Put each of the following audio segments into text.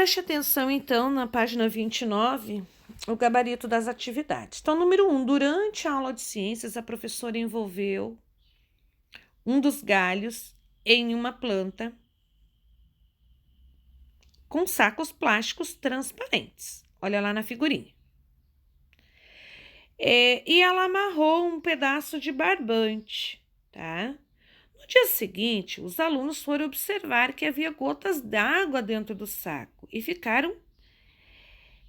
preste atenção, então, na página 29, o gabarito das atividades. Então, número 1, durante a aula de ciências, a professora envolveu um dos galhos em uma planta com sacos plásticos transparentes. Olha lá na figurinha. E ela amarrou um pedaço de barbante, tá? No dia seguinte, os alunos foram observar que havia gotas d'água dentro do saco e ficaram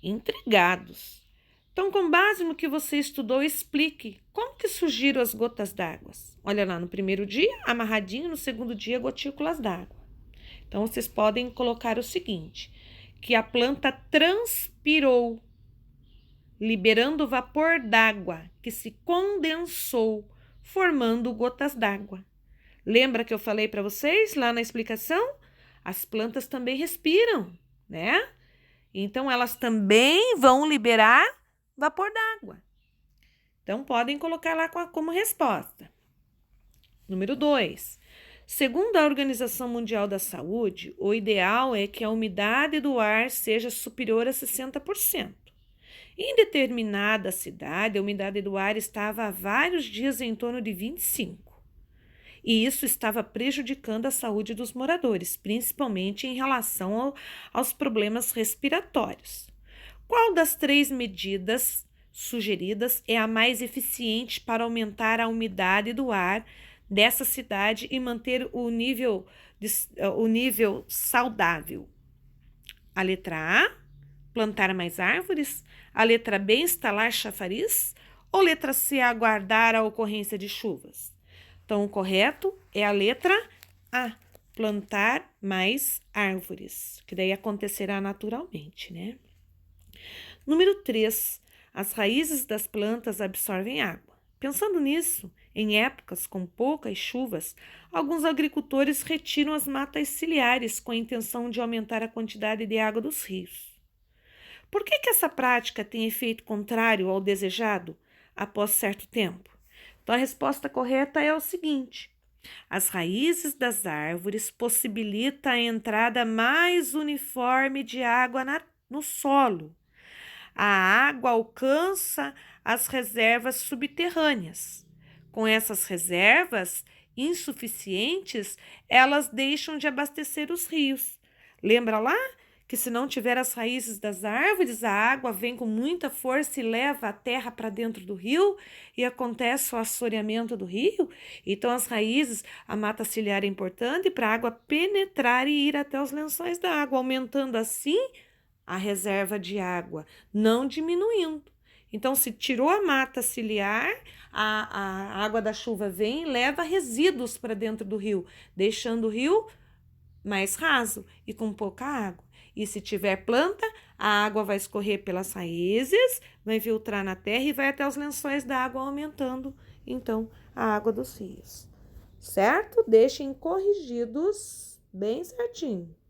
intrigados. Então, com base no que você estudou, explique como que surgiram as gotas d'água. Olha lá, no primeiro dia, amarradinho, no segundo dia, gotículas d'água. Então, vocês podem colocar o seguinte, que a planta transpirou, liberando vapor d'água, que se condensou, formando gotas d'água. Lembra que eu falei para vocês lá na explicação? As plantas também respiram, né? Então, elas também vão liberar vapor d'água. Então, podem colocar lá como resposta. Número 2. Segundo a Organização Mundial da Saúde, o ideal é que a umidade do ar seja superior a 60%. Em determinada cidade, a umidade do ar estava há vários dias em torno de 25%. E isso estava prejudicando a saúde dos moradores, principalmente em relação aos problemas respiratórios. Qual das 3 medidas sugeridas é a mais eficiente para aumentar a umidade do ar dessa cidade e manter o nível saudável? A letra A, plantar mais árvores. A letra B, instalar chafariz. Ou letra C, aguardar a ocorrência de chuvas? Então, o correto é a letra A, plantar mais árvores, que daí acontecerá naturalmente, né? Número 3, as raízes das plantas absorvem água. Pensando nisso, em épocas com poucas chuvas, alguns agricultores retiram as matas ciliares com a intenção de aumentar a quantidade de água dos rios. Por que essa prática tem efeito contrário ao desejado após certo tempo? Então, a resposta correta é o seguinte: as raízes das árvores possibilitam a entrada mais uniforme de água no solo. A água alcança as reservas subterrâneas. Com essas reservas insuficientes, elas deixam de abastecer os rios. Lembra lá que se não tiver as raízes das árvores, a água vem com muita força e leva a terra para dentro do rio e acontece o assoreamento do rio? Então, as raízes, a mata ciliar é importante para a água penetrar e ir até os lençóis da água, aumentando assim a reserva de água, não diminuindo. Então, se tirou a mata ciliar, a água da chuva vem e leva resíduos para dentro do rio, deixando o rio mais raso e com pouca água. E se tiver planta, a água vai escorrer pelas raízes, vai filtrar na terra e vai até os lençóis da água, aumentando, então, a água dos rios. Certo? Deixem corrigidos bem certinho.